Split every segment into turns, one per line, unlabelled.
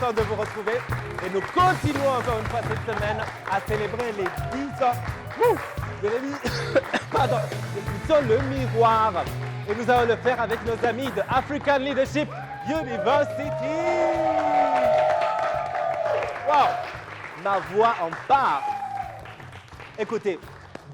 content de vous retrouver. Et nous continuons encore une fois cette semaine à célébrer les 10 ans de l'émission Le Miroir. Et nous allons le faire avec nos amis de African Leadership University. Wow! Ma voix en part. Écoutez,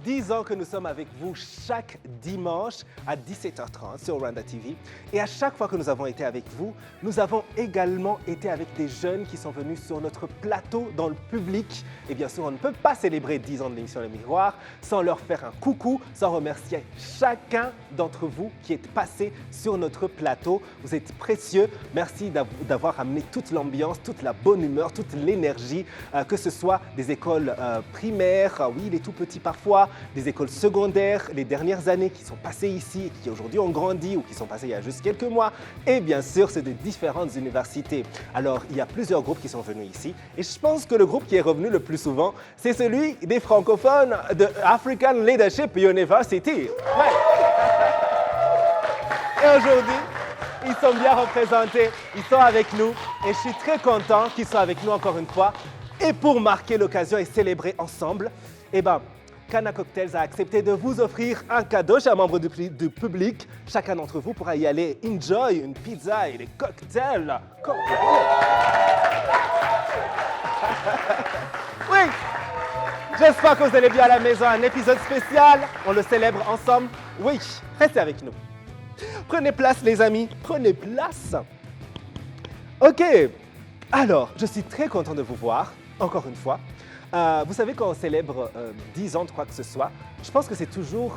10 ans que nous sommes avec vous chaque dimanche à 17h30 sur Rwanda TV. Et à chaque fois que nous avons été avec vous, nous avons également été avec des jeunes qui sont venus sur notre plateau dans le public. Et bien sûr, on ne peut pas célébrer 10 ans de l'émission Le Miroir sans leur faire un coucou, sans remercier chacun d'entre vous qui est passé sur notre plateau. Vous êtes précieux. Merci d'avoir amené toute l'ambiance, toute la bonne humeur, toute l'énergie, que ce soit des écoles primaires, oui, les tout petits parfois, des écoles secondaires, les dernières années qui sont passées ici et qui aujourd'hui ont grandi ou qui sont passées il y a juste quelques mois. Et bien sûr, c'est de différentes universités. Alors, il y a plusieurs groupes qui sont venus ici. Et je pense que le groupe qui est revenu le plus souvent, c'est celui des francophones de African Leadership University. Ouais. Et aujourd'hui, ils sont bien représentés, ils sont avec nous. Et je suis très content qu'ils soient avec nous encore une fois. Et pour marquer l'occasion et célébrer ensemble, eh ben, Kana Cocktails a accepté de vous offrir un cadeau, chers membres du public. Chacun d'entre vous pourra y aller enjoy une pizza et des cocktails. Oui, j'espère que vous allez bien à la maison. Un épisode spécial, on le célèbre ensemble. Oui, restez avec nous. Prenez place, les amis, prenez place. OK, alors, je suis très content de vous voir, encore une fois. Vous savez, quand on célèbre 10 ans de quoi que ce soit, je pense que c'est toujours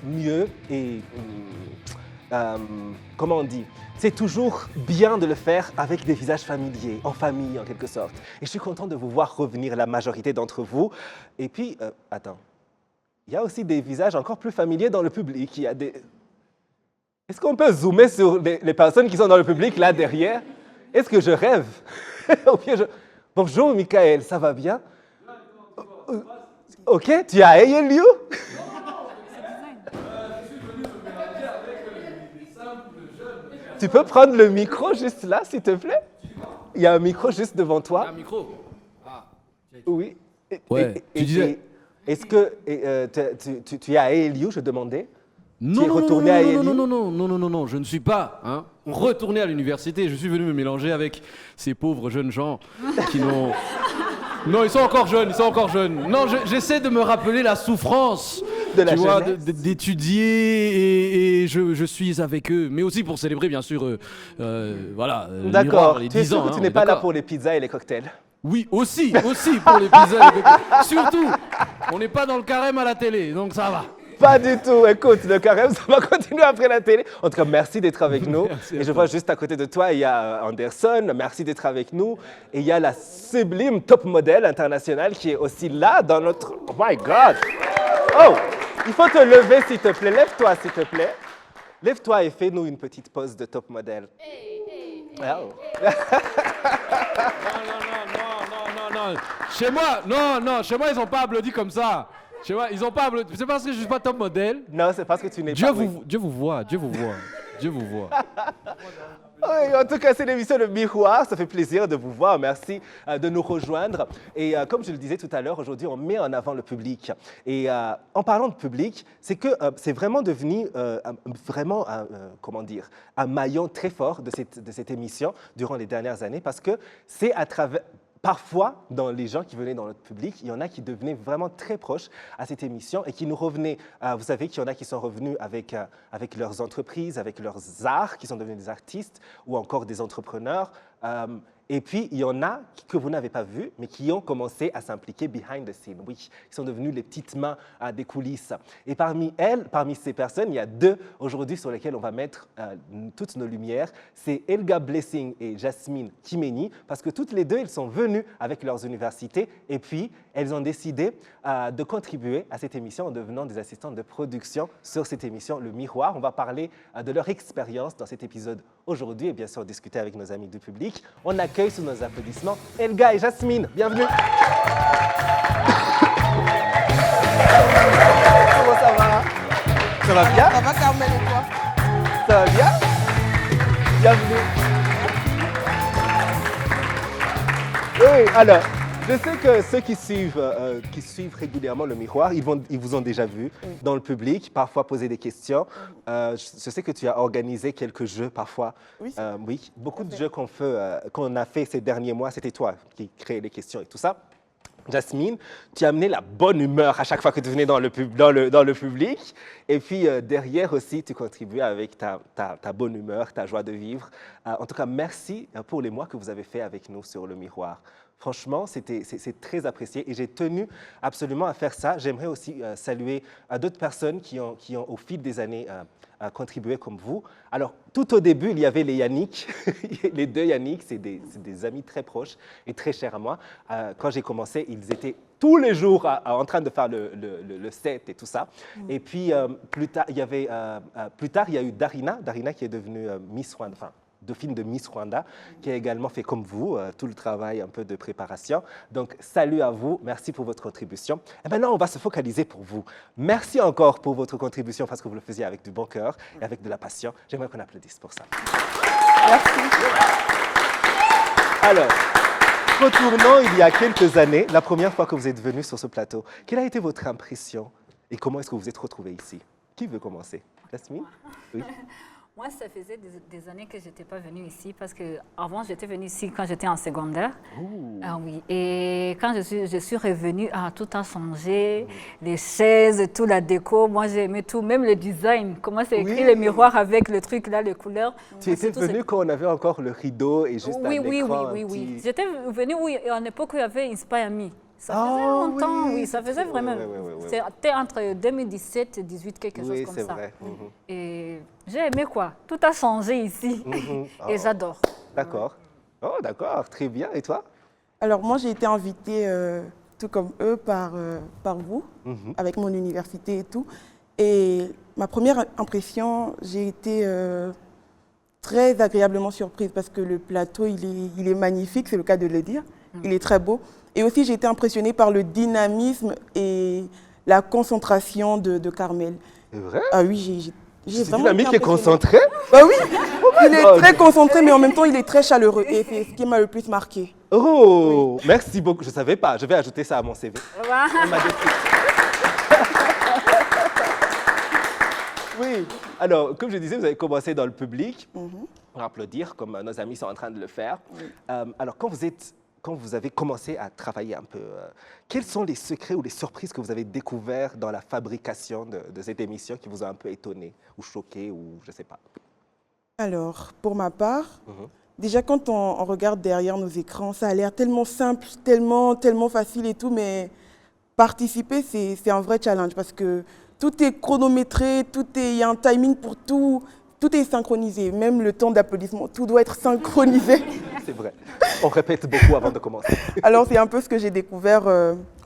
mieux et, comment on dit, c'est toujours bien de le faire avec des visages familiers, en famille en quelque sorte. Et je suis content de vous voir revenir, la majorité d'entre vous. Et puis, attends, il y a aussi des visages encore plus familiers dans le public. Il y a des... Est-ce qu'on peut zoomer sur les personnes qui sont dans le public là derrière? Est-ce que je rêve? Bonjour Michael, ça va bien? OK, tu as ALU? Tu peux prendre le micro juste là, s'il te plaît? Il y a un micro juste devant toi.
Un micro? Ah.
Oui.
Ouais, tu disais...
Est-ce que tu es à ALU, je demandais?
Non,
tu es retourné à ALU?
non, je ne suis pas retourné à l'université. Je suis venu me mélanger avec ces pauvres jeunes gens qui n'ont... Non, ils sont encore jeunes. Non, j'essaie de me rappeler la souffrance,
de la
jeunesse, d'étudier et je suis avec eux. Mais aussi pour célébrer, bien sûr, voilà,
d'accord.
les
Tu es
10
sûr
ans.
que tu n'es pas là pour les pizzas et les cocktails?
Oui, aussi pour les pizzas et les cocktails. Surtout, on n'est pas dans le carême à la télé, donc ça va.
Pas du tout. Écoute, le carême, ça va continuer après la télé. En tout cas, merci d'être avec nous. Et je vois juste à côté de toi, il y a Anderson. Merci d'être avec nous. Et il y a la sublime top modèle internationale qui est aussi là dans notre... Oh my God! Oh! Il faut te lever, s'il te plaît. Lève-toi, s'il te plaît. Lève-toi et fais-nous une petite pause de top modèle. Oh.
Non. Chez moi, ils n'ont pas applaudi comme ça. Chez moi, ils n'ont pas applaudi. C'est parce que je ne suis pas top modèle.
Non, c'est parce que tu n'es
Dieu
pas...
vous voit.
Oui, en tout cas, c'est l'émission Le Miroir. Ça fait plaisir de vous voir. Merci de nous rejoindre. Et comme je le disais tout à l'heure, aujourd'hui, on met en avant le public. Et en parlant de public, c'est que c'est vraiment devenu un maillon très fort de cette émission durant les dernières années parce que c'est à travers... Parfois, dans les gens qui venaient dans notre public, il y en a qui devenaient vraiment très proches à cette émission et qui nous revenaient. Vous savez qu'il y en a qui sont revenus avec leurs entreprises, avec leurs arts, qui sont devenus des artistes ou encore des entrepreneurs. Et puis, il y en a que vous n'avez pas vus, mais qui ont commencé à s'impliquer behind the scene. Oui, ils sont devenus les petites mains des coulisses. Et parmi ces personnes, il y a deux aujourd'hui sur lesquelles on va mettre toutes nos lumières. C'est Elga Blessing et Jasmine Kimeni, parce que toutes les deux, elles sont venues avec leurs universités et puis elles ont décidé de contribuer à cette émission en devenant des assistantes de production sur cette émission Le Miroir. On va parler de leur expérience dans cet épisode aujourd'hui et bien sûr discuter avec nos amis du public. On accueille sous nos applaudissements Elga et Jasmine. Bienvenue. Comment ça va? Ça va bien?
Ça va, Carmel, et toi?
Ça va bien? Bienvenue. Oui, alors, je sais que ceux qui suivent régulièrement le miroir, ils vous ont déjà vu dans le public, parfois poser des questions. Je sais que tu as organisé quelques jeux parfois.
Oui,
Oui, beaucoup de jeux qu'on a fait ces derniers mois, c'était toi qui créais les questions et tout ça. Jasmine, tu as amené la bonne humeur à chaque fois que tu venais dans le public. Et puis derrière aussi, tu contribuais avec ta bonne humeur, ta joie de vivre. En tout cas, merci pour les mois que vous avez fait avec nous sur le miroir. Franchement, c'est très apprécié et j'ai tenu absolument à faire ça. J'aimerais aussi saluer d'autres personnes qui ont, au fil des années, contribué comme vous. Alors, tout au début, il y avait les Yannick. Les deux Yannick, c'est des amis très proches et très chers à moi. Quand j'ai commencé, ils étaient tous les jours en train de faire le set et tout ça. Et puis, plus tard, il y a eu Darina qui est devenue Miss Rwanda, enfin, Dauphine de Miss Rwanda, qui a également fait comme vous tout le travail un peu de préparation. Donc, salut à vous, merci pour votre contribution. Et maintenant, on va se focaliser pour vous. Merci encore pour votre contribution parce que vous le faisiez avec du bon cœur et avec de la passion. J'aimerais qu'on applaudisse pour ça.
merci.
Alors, retournons il y a quelques années, la première fois que vous êtes venu sur ce plateau. Quelle a été votre impression et comment est-ce que vous vous êtes retrouvé ici? Qui veut commencer? Jasmine? Oui.
Moi, ça faisait des années que je n'étais pas venue ici parce qu'avant, j'étais venue ici quand j'étais en secondaire. Ah oui. Et quand je suis revenue, tout a changé. Les chaises, tout, la déco. Moi, j'ai aimé tout, même le design. Comment c'est écrit, le miroir avec le truc là, les couleurs.
Tu étais venue quand on avait encore le rideau et juste un écran.
Oui. J'étais venue, à l'époque où il y avait Inspire Me. Ça faisait longtemps, oui, ça faisait vraiment. C'était entre 2017 et 2018, quelque chose comme ça.
Oui, c'est vrai.
Et j'ai aimé quoi. Tout a changé ici. Et j'adore.
D'accord. Oh, d'accord, très bien. Et toi?
Alors moi, j'ai été invitée, tout comme eux, par vous, avec mon université et tout. Et ma première impression, j'ai été très agréablement surprise parce que le plateau, il est magnifique, c'est le cas de le dire. Il est très beau. Et aussi, j'ai été impressionnée par le dynamisme et la concentration de Carmel.
C'est vrai?
Ah oui, j'ai vraiment
dynamique et concentré?
Bah oui, il est très concentré, mais en même temps, il est très chaleureux. Et c'est ce qui m'a le plus marqué.
Oh, merci beaucoup. Je ne savais pas. Je vais ajouter ça à mon CV. Oui. Alors, comme je disais, vous avez commencé dans le public pour applaudir, comme nos amis sont en train de le faire. Alors, quand vous avez commencé à travailler un peu, quels sont les secrets ou les surprises que vous avez découverts dans la fabrication de cette émission qui vous a un peu étonné ou choqué ou je ne sais pas?
Alors, pour ma part, déjà quand on regarde derrière nos écrans, ça a l'air tellement simple, tellement facile et tout, mais participer, c'est un vrai challenge parce que tout est chronométré, il y a un timing pour tout. Tout est synchronisé, même le temps d'applaudissement, tout doit être synchronisé.
C'est vrai. On répète beaucoup avant de commencer.
Alors, c'est un peu ce que j'ai découvert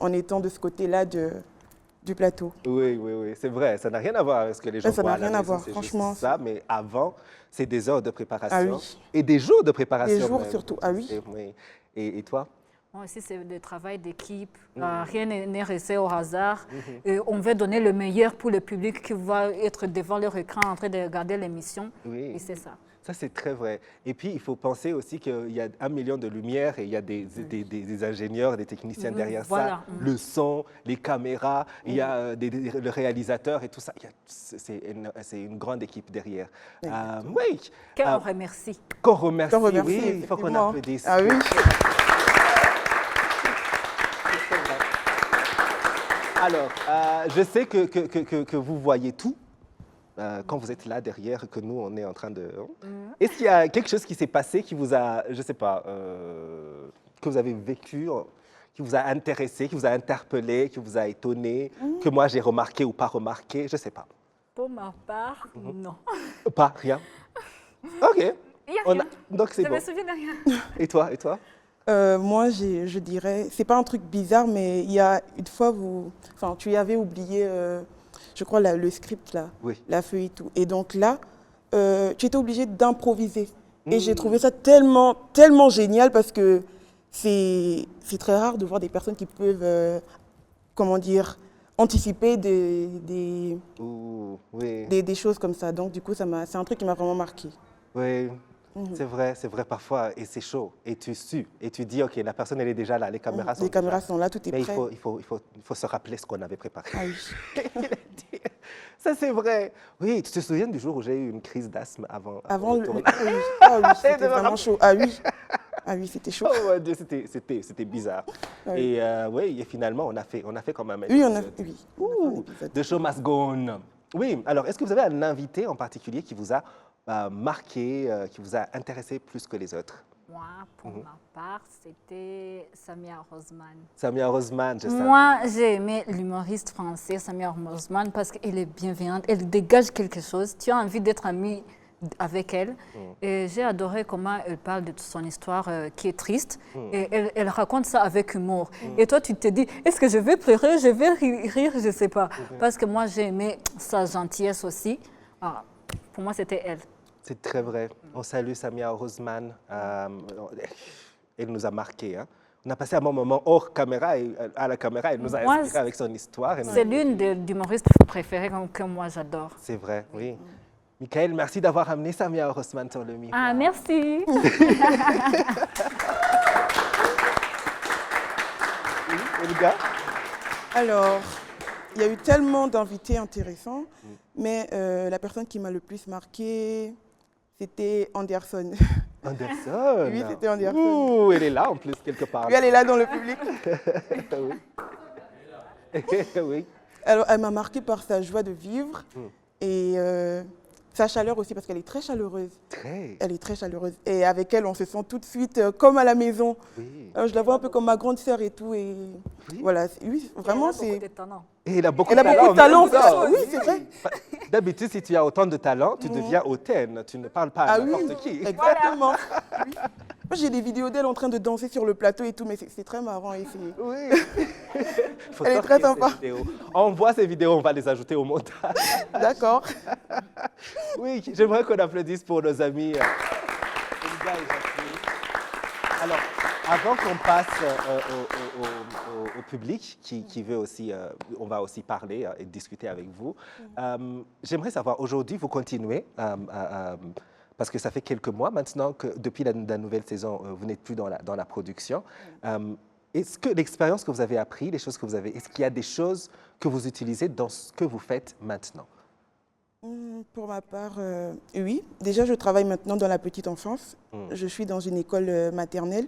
en étant de ce côté-là du plateau.
Oui, c'est vrai. Ça n'a rien à voir avec ce que les gens
Ça
voient
n'a
à la
rien à
maison,
voir,
c'est
franchement.
juste ça, mais avant, c'est des heures de préparation.
Ah oui.
Et des jours de préparation.
Des jours
même.
surtout, ah oui.
Oui. Et toi?
Moi aussi, c'est le travail d'équipe. Rien n'est resté au hasard. On veut donner le meilleur pour le public qui va être devant leur écran en train de regarder l'émission.
Oui.
Et c'est ça.
Ça, c'est très vrai. Et puis, il faut penser aussi qu'il y a 1 million de lumières et il y a des ingénieurs, des techniciens derrière ça. Le son, les caméras, il y a le réalisateur et tout ça. C'est une grande équipe derrière. Oui.
Qu'on remercie.
Qu'on remercie,
oui.
Il faut qu'on applaudisse.
Ah oui.
Alors, je sais que vous voyez tout quand vous êtes là derrière, que nous, on est en train de... Est-ce qu'il y a quelque chose qui s'est passé qui vous a, je ne sais pas, que vous avez vécu, qui vous a intéressé, qui vous a interpellé, qui vous a étonné, que moi j'ai remarqué ou pas remarqué, je ne sais pas.
Pour ma part, non.
Pas, rien? OK.
Il n'y a rien.
Donc c'est
Je
bon.
me souviens de rien.
Et toi?
Moi, je dirais, c'est pas un truc bizarre, mais il y a une fois, tu avais oublié, je crois, le script, là, la feuille et tout. Et donc là, tu étais obligé d'improviser. Et j'ai trouvé ça tellement génial parce que c'est très rare de voir des personnes qui peuvent, anticiper des choses comme ça. Donc, du coup, c'est un truc qui m'a vraiment marqué.
Oui. C'est vrai parfois, et c'est chaud. Et tu sues, et tu dis, OK, la personne, elle est déjà là, les caméras sont
Les caméras
déjà
sont là, tout est
Mais
prêt.
il faut se rappeler ce qu'on avait préparé.
Ah oui.
Il a dit, ça, c'est vrai. Oui, tu te souviens du jour où j'ai eu une crise d'asthme avant le tournage?
oui. Ah oui,
Et de
c'était
me
vraiment
rappeler.
chaud. Ah oui. Ah oui, c'était chaud.
Oh mon Dieu, c'était bizarre.
Oui.
Et oui, et finalement, on a fait quand même un
Oui, on a,
épisode.
oui, on a fait un
Ouh,
épisode.
The show must go on. Oui, alors est-ce que vous avez un invité en particulier qui vous a marqué, qui vous a intéressé plus que les autres?
Moi, pour ma part, c'était Samia Rosman.
Samia Rosman, je sais.
Moi, j'ai aimé l'humoriste français Samia Rosman parce qu'elle est bienveillante, elle dégage quelque chose. Tu as envie d'être amie avec elle. Et j'ai adoré comment elle parle de son histoire qui est triste. Et elle raconte ça avec humour. Et toi, tu te dis, est-ce que je vais pleurer, je vais rire, je ne sais pas. Parce que moi, j'ai aimé sa gentillesse aussi. Ah, pour moi, c'était elle.
C'est très vrai. On salue Samia Rosman. Elle nous a marqués. Hein. On a passé un bon moment hors caméra et à la caméra. Elle nous a
Moi,
inspiré avec son histoire. Elle nous a-
C'est l'une des humoristes préférées que moi, j'adore.
C'est vrai, oui. Michael, merci d'avoir amené Samia Rosman sur le micro.
Ah, merci.
Olga?
Alors, il y a eu tellement d'invités intéressants, mais la personne qui m'a le plus marqué, c'était Anderson.
Anderson.
Oui, c'était Anderson.
Ouh, elle est là en plus, quelque part.
Lui, elle est là dans le public.
Oui. Oui.
Alors, elle m'a marqué par sa joie de vivre et sa chaleur aussi, parce qu'elle est très chaleureuse.
Très.
Elle est très chaleureuse. Et avec elle, on se sent tout de suite comme à la maison.
Oui.
Alors, je la vois un peu comme ma grande sœur et tout. Et voilà, oui, vraiment,
Elle a beaucoup
c'est...
de talent.
Et elle a beaucoup
Elle a
de
beaucoup de
talent.
talent,
même ça.
oui, c'est vrai.
D'habitude, si tu as autant de talent, tu deviens hautaine. Tu ne parles pas à
Ah oui,
n'importe qui.
exactement. Oui. Moi, j'ai des vidéos d'elle en train de danser sur le plateau et tout, mais c'est très marrant. Et c'est...
Oui. Faut
Elle est
sortir
très
ces
sympa.
vidéos. On voit ces vidéos, on va les ajouter au montage.
D'accord.
Oui, j'aimerais qu'on applaudisse pour nos amis Olga et Jacqueline. Alors, avant qu'on passe au public qui veut aussi, on va aussi parler et discuter avec vous, j'aimerais savoir, aujourd'hui, vous continuez, parce que ça fait quelques mois maintenant que depuis la nouvelle saison, vous n'êtes plus dans la production. Est-ce que l'expérience que vous avez appris, les choses que vous avez, est-ce qu'il y a des choses que vous utilisez dans ce que vous faites maintenant?
Pour ma part, oui. Déjà, je travaille maintenant dans la petite enfance. Je suis dans une école maternelle.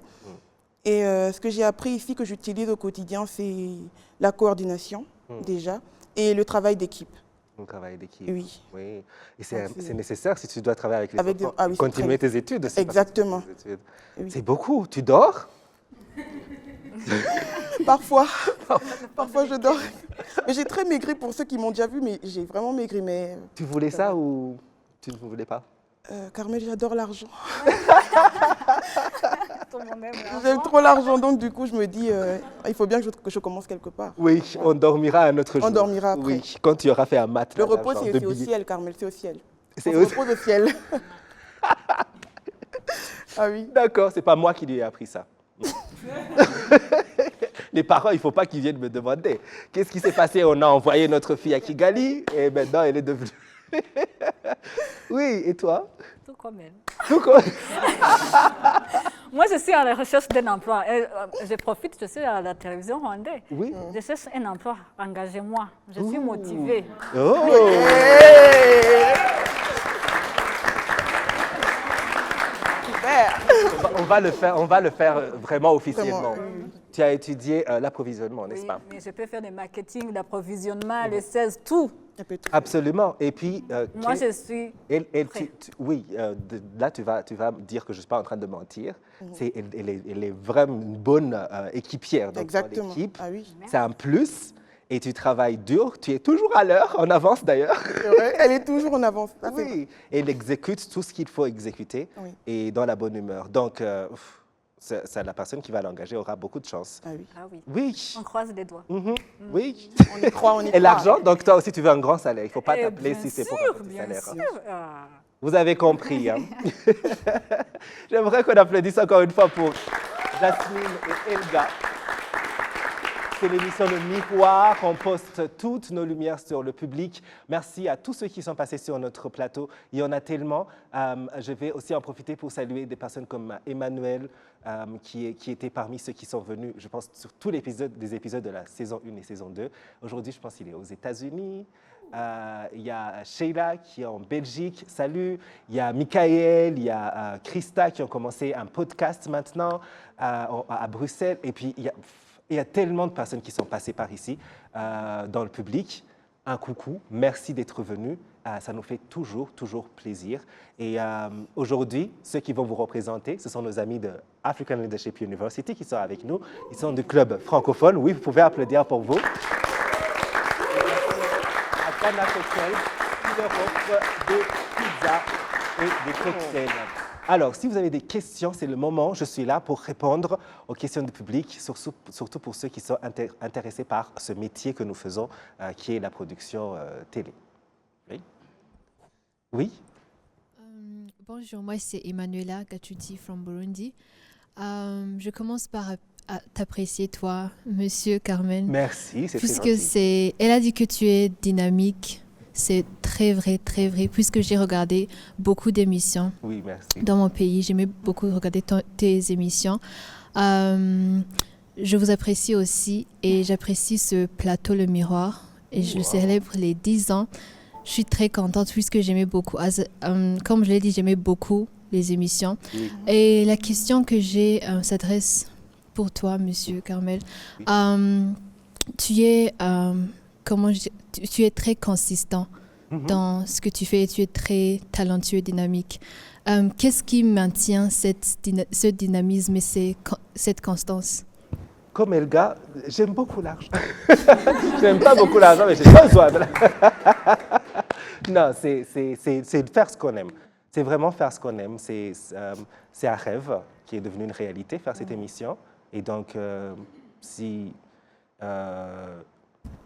Et ce que j'ai appris ici, que j'utilise au quotidien, c'est la coordination, déjà, et le travail d'équipe.
Le travail d'équipe.
Oui.
Oui. Et
Donc,
c'est nécessaire si tu dois travailler avec les
Avec des-
enfants.
ah oui, c'est
Continuer
très-
tes études aussi.
Exactement.
parce que tes études.
Oui.
C'est beaucoup. Tu dors?
Parfois, parfois je dors. Mais j'ai très maigri pour ceux qui m'ont déjà vu, mais j'ai vraiment maigri. Mais
Tu voulais ça ou tu ne voulais pas?
Carmel, j'adore l'argent.
Tout le monde aime
J'aime trop l'argent, donc du coup, je me dis, il faut bien que je commence quelque part.
Oui, on dormira un autre jour.
On dormira après.
Oui, quand tu auras fait un maths.
Le
là,
repos,
genre
c'est
de
au
billets.
ciel, Carmel, c'est au ciel.
C'est
On
au-
se repose au ciel. Ah oui.
D'accord, c'est pas moi qui lui ai appris ça. Les parents, il ne faut pas qu'ils viennent me demander. Qu'est-ce qui s'est passé? On a envoyé notre fille à Kigali et maintenant elle est devenue... Oui, et toi?
Tout comme elle.
Tout comme-
Moi, je suis à la recherche d'un emploi. Et, je profite, je suis à la télévision rwandaise.
Oui.
Je cherche un emploi. Engagez-moi. Je suis motivée.
Oh!
Super.
On va le faire vraiment officiellement.
Vraiment, oui.
Tu as étudié l'approvisionnement, n'est-ce
Oui,
pas?
mais je peux faire du marketing, l'approvisionnement, les 16, tout.
Un peu tout.
Absolument. Et puis,
Moi, je suis...
oui, là, tu vas me dire que je ne suis pas en train de mentir. Elle est vraiment une bonne équipière dans
Exactement.
l'équipe.
Ah oui.
C'est un plus. Et tu travailles dur. Tu es toujours à l'heure, en avance d'ailleurs.
C'est vrai, elle est toujours en avance. Ça, c'est vrai.
Oui. Et elle exécute tout ce qu'il faut exécuter
Oui.
et dans la bonne humeur. Donc, la personne qui va l'engager aura beaucoup de chance.
Ah oui.
Ah oui,
Oui.
on croise les doigts.
Oui.
On y croit, on y croit.
Et l'argent, donc toi aussi, tu veux un grand salaire. Il ne faut pas
Eh
t'appeler
bien
si c'est pour
sûr,
un petit
bien
salaire. hein.
sûr. Ah.
Vous avez compris. Hein? J'aimerais qu'on applaudisse encore une fois pour Jasmine et Elga. C'est l'émission Le Miroir. On poste toutes nos lumières sur le public. Merci à tous ceux qui sont passés sur notre plateau. Il y en a tellement. Je vais aussi en profiter pour saluer des personnes comme Emmanuel, qui était parmi ceux qui sont venus, je pense, sur tous les épisodes de la saison 1 et saison 2. Aujourd'hui, je pense qu'il est aux États-Unis. Il y a Sheila qui est en Belgique, salut. Il y a Michael, il y a Christa qui ont commencé un podcast maintenant à Bruxelles. Et puis, il y a tellement de personnes qui sont passées par ici, dans le public. Un coucou, merci d'être venus. Ça nous fait toujours plaisir. Et aujourd'hui, ceux qui vont vous représenter, ce sont nos amis de African Leadership University qui sont avec nous. Ils sont du club francophone. Oui, vous pouvez applaudir pour vous. Ghana Cocktail, qui leur offre des pizzas et des cocktails. Alors, si vous avez des questions, c'est le moment. Je suis là pour répondre aux questions du public, surtout pour ceux qui sont intéressés par ce métier que nous faisons, qui est la production télé. Oui? Oui?
Bonjour, moi c'est Emanuela Gachuti from Burundi. Je commence par t'apprécier, toi, Monsieur Carmen.
Merci, c'est très
puisque
gentil.
elle a dit que tu es dynamique. C'est très vrai, puisque j'ai regardé beaucoup d'émissions.
Oui, merci.
Dans mon pays, j'aimais beaucoup regarder tes émissions. Je vous apprécie aussi et j'apprécie ce plateau Le Miroir. Et je célèbre les 10 ans. Je suis très contente puisque j'aimais beaucoup. Comme je l'ai dit, j'aimais beaucoup les émissions.
Oui.
Et la question que j'ai s'adresse pour toi, Monsieur Carmel. Tu es très consistant dans ce que tu fais. Tu es très talentueux, dynamique. Qu'est-ce qui maintient ce dynamisme et cette constance?
Comme Elga, j'aime beaucoup l'argent. J'aime pas beaucoup l'argent, mais j'ai besoin de l'argent. Non, c'est faire ce qu'on aime. C'est vraiment faire ce qu'on aime. C'est un rêve qui est devenu une réalité, faire cette émission. Et donc, je ne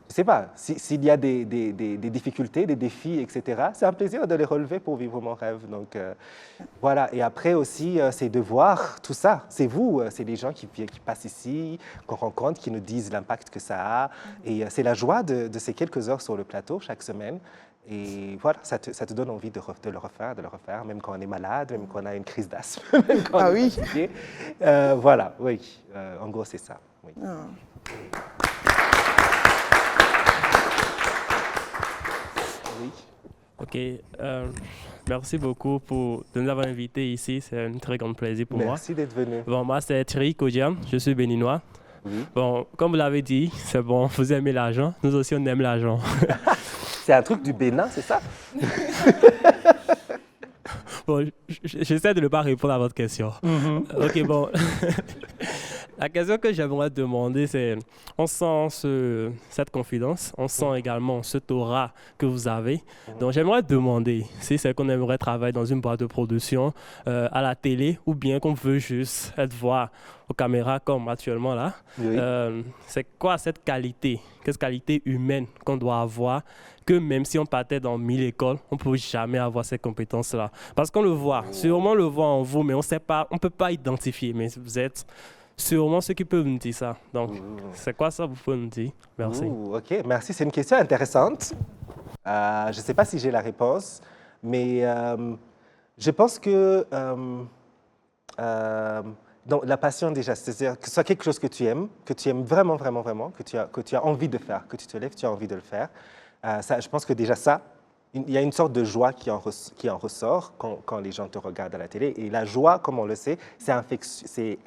sais pas, s'il y a des difficultés, des défis, etc., c'est un plaisir de les relever pour vivre mon rêve. Donc, voilà. Et après aussi, c'est de voir tout ça. C'est vous, c'est les gens qui passent ici, qu'on rencontre, qui nous disent l'impact que ça a. Et c'est la joie de ces quelques heures sur le plateau chaque semaine. Et voilà, ça te donne envie de le refaire, même quand on est malade, même quand on a une crise d'asthme, même quand on est fatigué. Voilà, oui. En gros, c'est ça. Oui. Oui.
OK. Merci beaucoup de nous avoir invités ici. C'est un très grand plaisir pour moi.
Merci d'être venu.
Bon, moi, c'est Thierry Kodiam. Je suis béninois.
Oui.
Bon, comme vous l'avez dit, c'est bon, vous aimez l'argent. Nous aussi, on aime l'argent.
C'est un truc du Bénin, c'est ça?
Bon, j'essaie de ne pas répondre à votre question. OK, bon. La question que j'aimerais demander, c'est, on sent cette confidence, on sent également cette aura que vous avez. Donc, j'aimerais demander si c'est qu'on aimerait travailler dans une boîte de production, à la télé, ou bien qu'on veut juste être voir aux caméras comme actuellement là.
Oui.
C'est quoi cette qualité, cette qualité humaine qu'on doit avoir, que même si on partait dans 1000 écoles, on ne peut jamais avoir ces compétences-là. Parce qu'on le voit, sûrement on le voit en vous, mais on ne peut pas identifier. Mais vous êtes sûrement ceux qui peuvent nous dire ça. Donc, c'est quoi ça, vous pouvez nous dire? Merci.
OK, merci. C'est une question intéressante. Je ne sais pas si j'ai la réponse, mais je pense que donc, la passion déjà, c'est-à-dire que ce soit quelque chose que tu aimes vraiment, que tu as envie de faire, que tu te lèves, tu as envie de le faire. Ça, je pense que déjà ça, il y a une sorte de joie qui en ressort quand les gens te regardent à la télé. Et la joie, comme on le sait, c'est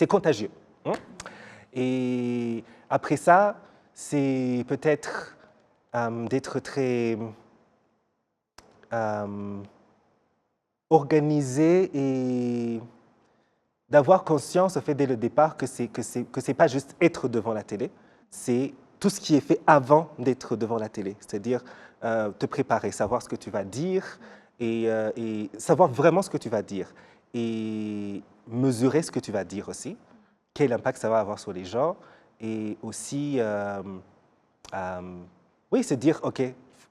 contagieux. Hein? Et après ça, c'est peut-être d'être très organisé et d'avoir conscience au fait dès le départ que c'est pas juste être devant la télé, c'est tout ce qui est fait avant d'être devant la télé, c'est-à-dire te préparer, savoir ce que tu vas dire et savoir vraiment ce que tu vas dire et mesurer ce que tu vas dire aussi, quel impact ça va avoir sur les gens et aussi, oui, se dire, OK,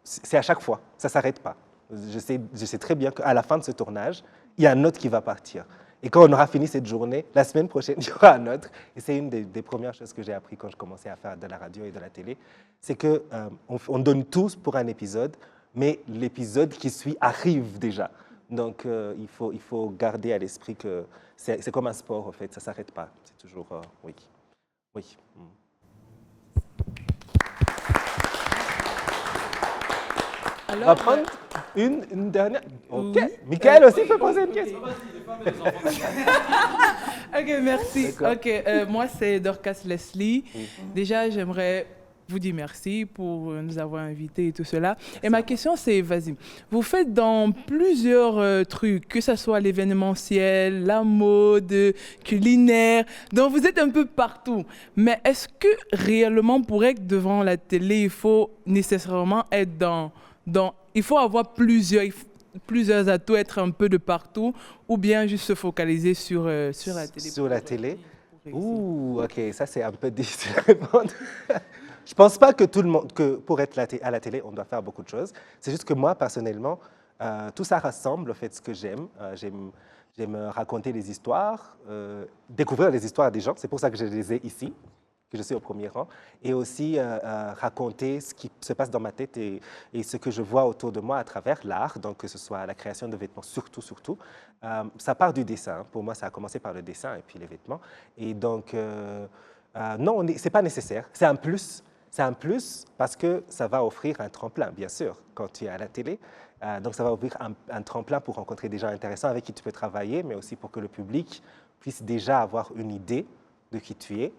c'est à chaque fois, ça ne s'arrête pas. Je sais très bien qu'à la fin de ce tournage, il y a un autre qui va partir. Et quand on aura fini cette journée, la semaine prochaine, il y aura un autre. Et c'est une des premières choses que j'ai appris quand je commençais à faire de la radio et de la télé. C'est qu'on donne tous pour un épisode, mais l'épisode qui suit arrive déjà. Donc, il faut garder à l'esprit que c'est comme un sport, en fait. Ça ne s'arrête pas. C'est toujours... oui. Oui.
Alors,
On va prendre une dernière. OK. Michael aussi peut poser une question.
Ok, merci.
D'accord.
Ok, moi c'est Dorcas Leslie. Déjà, j'aimerais vous dire merci pour nous avoir invités et tout cela. Et ma question c'est, vas-y, vous faites dans plusieurs trucs, que ce soit l'événementiel, la mode, culinaire, donc vous êtes un peu partout. Mais est-ce que réellement pour être devant la télé, il faut nécessairement être il faut avoir plusieurs atouts, être un peu de partout, ou bien juste se focaliser sur la télé?
Sur la télé? Ouh, OK, ça c'est un peu difficile à répondre. Je ne pense pas que pour être à la télé, on doit faire beaucoup de choses. C'est juste que moi, personnellement, tout ça rassemble en fait ce que j'aime. J'aime raconter des histoires, découvrir les histoires des gens. C'est pour ça que je les ai ici, que je suis au premier rang. Et aussi raconter ce qui se passe dans ma tête et ce que je vois autour de moi à travers l'art, donc que ce soit la création de vêtements, surtout. Ça part du dessin. Pour moi, ça a commencé par le dessin et puis les vêtements. Et donc, non, ce n'est pas nécessaire. C'est un plus. C'est un plus parce que ça va offrir un tremplin, bien sûr, quand tu es à la télé. Donc, ça va offrir un tremplin pour rencontrer des gens intéressants avec qui tu peux travailler, mais aussi pour que le public puisse déjà avoir une idée de qui tu es.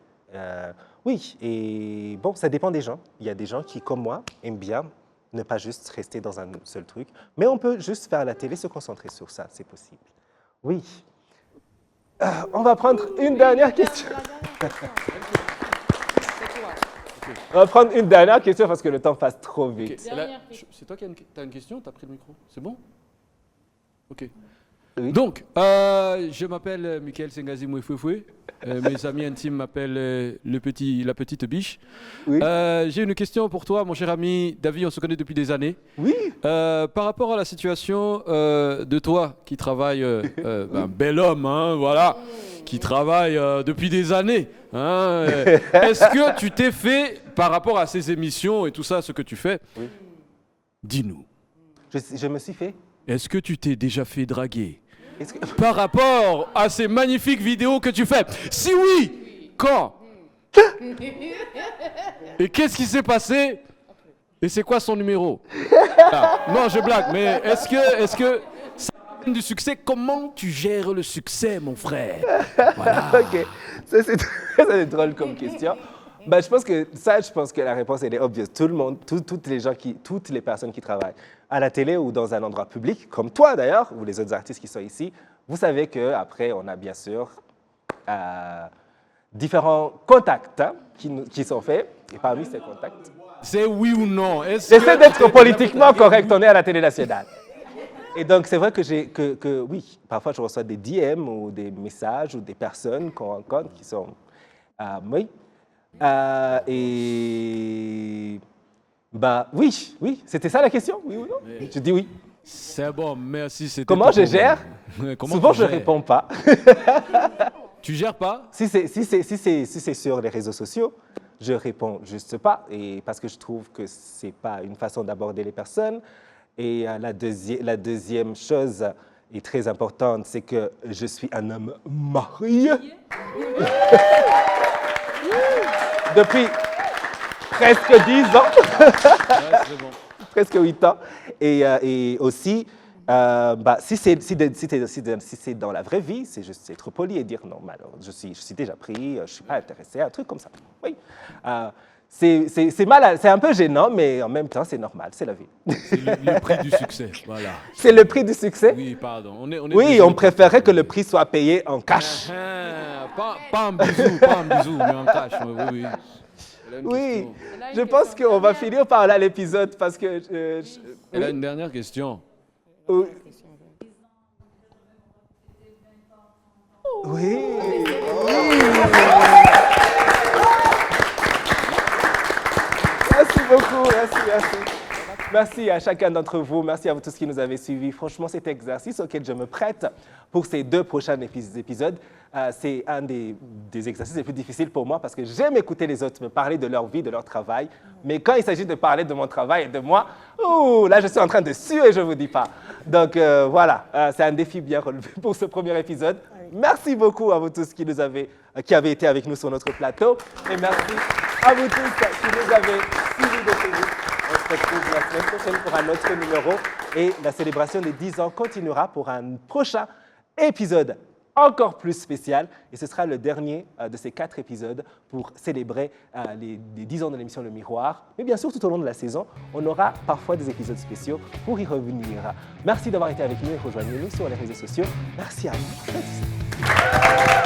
Oui, et bon, ça dépend des gens. Il y a des gens qui, comme moi, aiment bien ne pas juste rester dans un seul truc. Mais on peut juste faire la télé, se concentrer sur ça, c'est possible. Oui. On va prendre une dernière question. On va prendre une dernière question parce que le temps passe trop vite.
Ok, là, c'est toi qui as une question? Tu as pris le micro? C'est bon? Ok.
Oui.
Donc, je m'appelle Michael Sengazi Mouefouefoué. Mes amis intimes m'appellent la petite biche.
Oui.
J'ai une question pour toi, mon cher ami David. On se connaît depuis des années.
Oui.
Par rapport à la situation de toi qui travaille, un bel homme, hein, voilà, qui travaille depuis des années. Hein, est-ce que tu t'es fait, par rapport à ces émissions et tout ça, ce que tu fais,
Oui.
Dis-nous.
Je me suis fait.
Est-ce que tu t'es déjà fait draguer
Est-ce que...
par rapport à ces magnifiques vidéos que tu fais? Si oui, quand? Et qu'est-ce qui s'est passé? Et c'est quoi son numéro? Non, je blague, mais est-ce que ça donne du succès? Comment tu gères le succès, mon frère? Voilà.
OK. Ça, c'est très drôle comme question. Ben, je pense que la réponse, elle est obvious. Tout le monde, toutes les personnes qui travaillent à la télé ou dans un endroit public, comme toi d'ailleurs, ou les autres artistes qui sont ici, vous savez qu'après, on a bien sûr différents contacts qui sont faits. Et parmi ces contacts...
C'est oui ou non?
J'essaie d'être politiquement correct, on est à la télé nationale. Et donc, c'est vrai que oui, parfois je reçois des DM ou des messages ou des personnes qu'on rencontre qui sont... oui. Et bah oui, c'était ça la question, oui ou non? Je dis oui.
C'est bon, merci.
Comment je gère? Souvent je réponds pas.
Tu gères pas?
Si c'est sur les réseaux sociaux, je réponds juste pas, et parce que je trouve que c'est pas une façon d'aborder les personnes. Et la deuxième chose est très importante, c'est que je suis un homme marié. Depuis presque 10 ans,
Ouais, bon.
presque 8 ans. Et aussi, si c'est dans la vraie vie, c'est juste être poli et dire non, alors, je suis déjà pris, je ne suis pas intéressé, un truc comme ça. Oui. C'est un peu gênant, mais en même temps, c'est normal, c'est la vie.
C'est le prix du succès, voilà.
C'est le prix du succès?
Oui, pardon.
Oui, on préférait que le prix soit payé en cash.
Pas un bisou, mais en cash. Oui.
Oui, je pense qu'on va finir par là l'épisode parce que...
Elle a une dernière question.
Oui. Oui. Merci beaucoup, merci. Merci à chacun d'entre vous. Merci à vous tous qui nous avez suivis. Franchement, cet exercice auquel je me prête pour ces 2 prochains épisodes, c'est un des exercices les plus difficiles pour moi parce que j'aime écouter les autres me parler de leur vie, de leur travail. Mais quand il s'agit de parler de mon travail et de moi, là, je suis en train de suer, je ne vous dis pas. Donc, voilà, c'est un défi bien relevé pour ce premier épisode. Merci beaucoup à vous tous qui avez été avec nous sur notre plateau. Et merci à vous tous qui nous avez suivis de chez nous. On se retrouve la semaine prochaine pour un autre numéro. Et la célébration des 10 ans continuera pour un prochain épisode encore plus spécial. Et ce sera le dernier de ces 4 épisodes pour célébrer les 10 ans de l'émission Le Miroir. Mais bien sûr, tout au long de la saison, on aura parfois des épisodes spéciaux pour y revenir. Merci d'avoir été avec nous et rejoignez-nous sur les réseaux sociaux. Merci à vous.